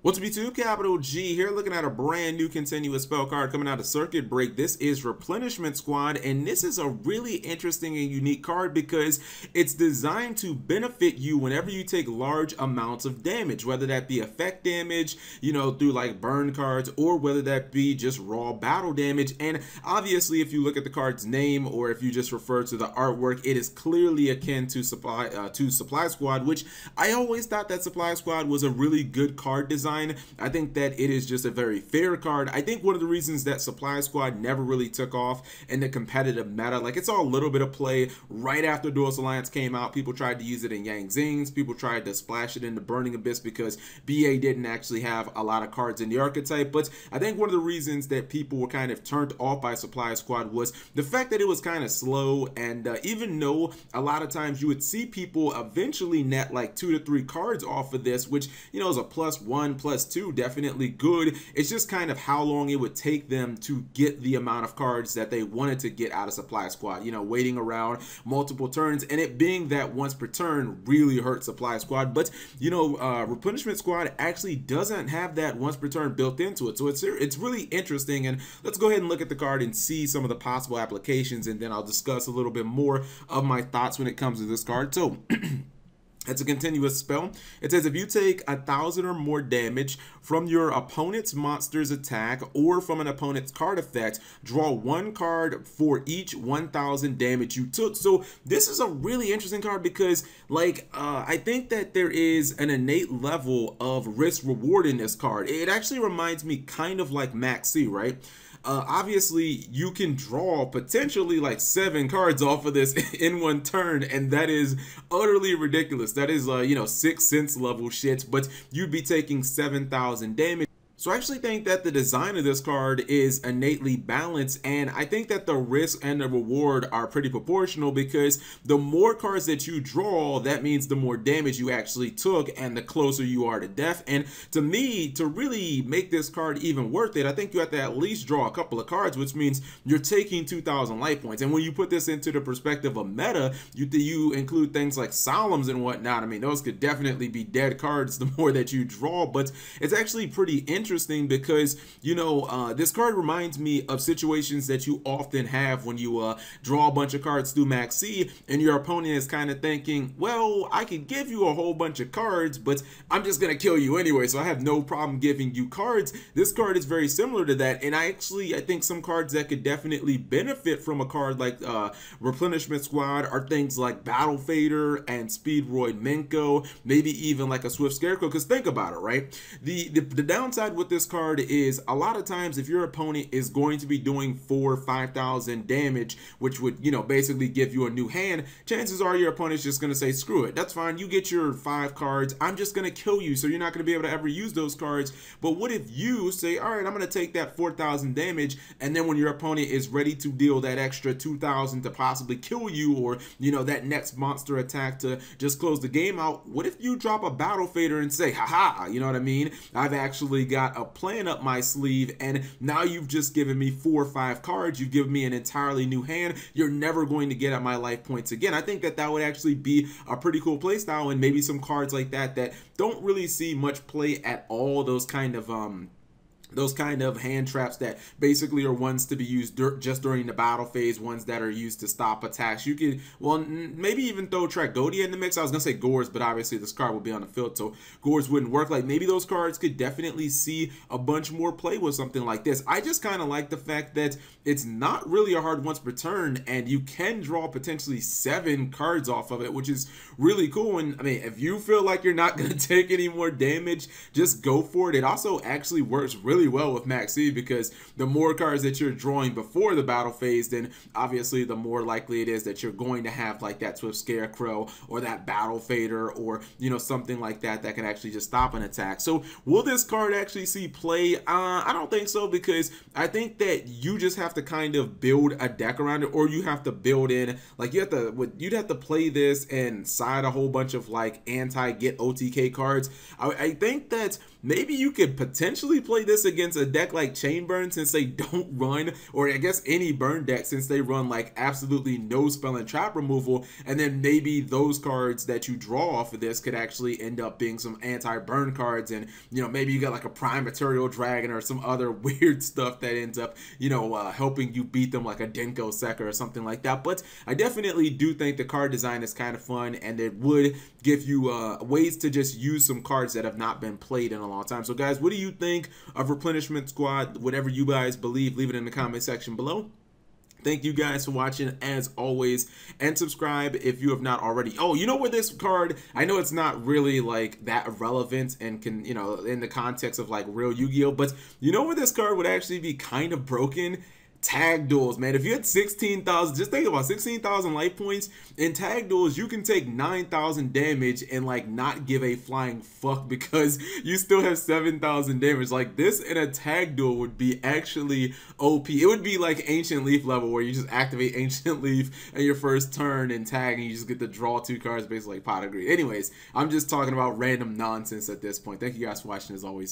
What's up YouTube, Capital G here, looking at a brand new continuous spell card coming out of Circuit Break. This is Replenishment Squad, and this is a really interesting and unique card because it's designed to benefit you whenever you take large amounts of damage, whether that be effect damage, through like burn cards, or whether that be just raw battle damage. And obviously, if you look at the card's name, or if you just refer to the artwork, it is clearly akin to Supply Squad, which I always thought that Supply Squad was a really good card design. I think that it is just a very fair card. I think one of the reasons that Supply Squad never really took off in the competitive meta, like it's all a little bit of play right after Duelist Alliance came out. People tried to use it in Yang Zings. People tried to splash it into Burning Abyss because BA didn't actually have a lot of cards in the archetype. But I think one of the reasons that people were kind of turned off by Supply Squad was the fact that it was kind of slow. And even though a lot of times you would see people eventually net like 2 to 3 cards off of this, which is a +1, +2, definitely good. It's just kind of how long it would take them to get the amount of cards that they wanted to get out of Supply Squad, waiting around multiple turns, and it being that once per turn really hurt Supply Squad. But Replenishment Squad actually doesn't have that once per turn built into it, so it's really interesting. And let's go ahead and look at the card and see some of the possible applications, and then I'll discuss a little bit more of my thoughts when it comes to this card. So it's a continuous spell. It says if you take 1,000 or more damage from your opponent's monster's attack or from an opponent's card effect, draw 1 card for each 1,000 damage you took. So this is a really interesting card because I think that there is an innate level of risk reward in this card. It actually reminds me kind of like Max C, right? Obviously you can draw potentially like 7 cards off of this in one turn, and that is utterly ridiculous. That is 6th sense level shit, but you'd be taking 7,000 damage. So I actually think that the design of this card is innately balanced, and I think that the risk and the reward are pretty proportional because the more cards that you draw, that means the more damage you actually took and the closer you are to death. And to me, to really make this card even worth it, I think you have to at least draw a couple of cards, which means you're taking 2,000 life points. And when you put this into the perspective of meta, you include things like Solemns and whatnot. I mean, those could definitely be dead cards the more that you draw, but it's actually pretty interesting because this card reminds me of situations that you often have when you draw a bunch of cards through Max C and your opponent is kind of thinking, well, I could give you a whole bunch of cards, but I'm just gonna kill you anyway, so I have no problem giving you cards. This card is very similar to that, and I think some cards that could definitely benefit from a card like Replenishment Squad are things like Battle Fader and Speedroid Minko, maybe even like a Swift Scarecrow. Because think about it, right? The downside with this card is a lot of times if your opponent is going to be doing 4,000 or 5,000 damage, which would basically give you a new hand, chances are your opponent's just going to say, screw it, that's fine, you get your 5 cards, I'm just going to kill you, so you're not going to be able to ever use those cards. But what if you say, all right, I'm going to take that 4,000 damage, and then when your opponent is ready to deal that extra 2,000 to possibly kill you, or that next monster attack to just close the game out, what if you drop a Battle Fader and say, haha, you know what I mean, I've actually got a plan up my sleeve, and now you've just given me 4 or 5 cards, you've given me an entirely new hand, you're never going to get at my life points again. I think that that would actually be a pretty cool play style, and maybe some cards like that don't really see much play at all, those kind of hand traps that basically are ones to be used just during the battle phase, ones that are used to stop attacks. You could, well, maybe even throw Tragodia in the mix. I was gonna say Gores, but obviously this card will be on the field, so Gores wouldn't work. Like, maybe those cards could definitely see a bunch more play with something like this. I just kind of like the fact that it's not really a hard once per turn, and you can draw potentially 7 cards off of it, which is really cool. And I mean, if you feel like you're not gonna take any more damage, just go for it. It also actually works really well with Max C because the more cards that you're drawing before the battle phase, then obviously the more likely it is that you're going to have like that Swift Scarecrow or that Battle Fader or something like that that can actually just stop an attack. So will this card actually see play? I don't think so, because I think that you just have to kind of build a deck around it, or you have to build in, like, you'd have to play this and side a whole bunch of like anti-get OTK cards. I think that maybe you could potentially play this against a deck like Chain Burn, since they don't run, or I guess any burn deck, since they run like absolutely no spell and trap removal, and then maybe those cards that you draw off of this could actually end up being some anti-burn cards, and you know, maybe you got like a Prime Material Dragon or some other weird stuff that ends up, you know, helping you beat them, like a Denko Sekka or something like that. But I definitely do think the card design is kind of fun, and it would give you ways to just use some cards that have not been played in a long time. So guys, what do you think of Replenishment Squad? Whatever you guys believe, leave it in the comment section below. Thank you guys for watching as always, and subscribe if you have not already. Oh, you know where this card, I know it's not really like that relevant and can, you know, in the context of like real Yu-Gi-Oh, but you know where this card would actually be kind of broken? Tag duels, man. If you had 16,000, just think about 16,000 life points in tag duels, you can take 9,000 damage and like not give a flying fuck because you still have 7,000 damage. Like this in a tag duel would be actually OP. It would be like Ancient Leaf level, where you just activate Ancient Leaf in your first turn and tag, and you just get to draw 2 cards, basically like Pot of Greed. Anyways, I'm just talking about random nonsense at this point. Thank you guys for watching as always.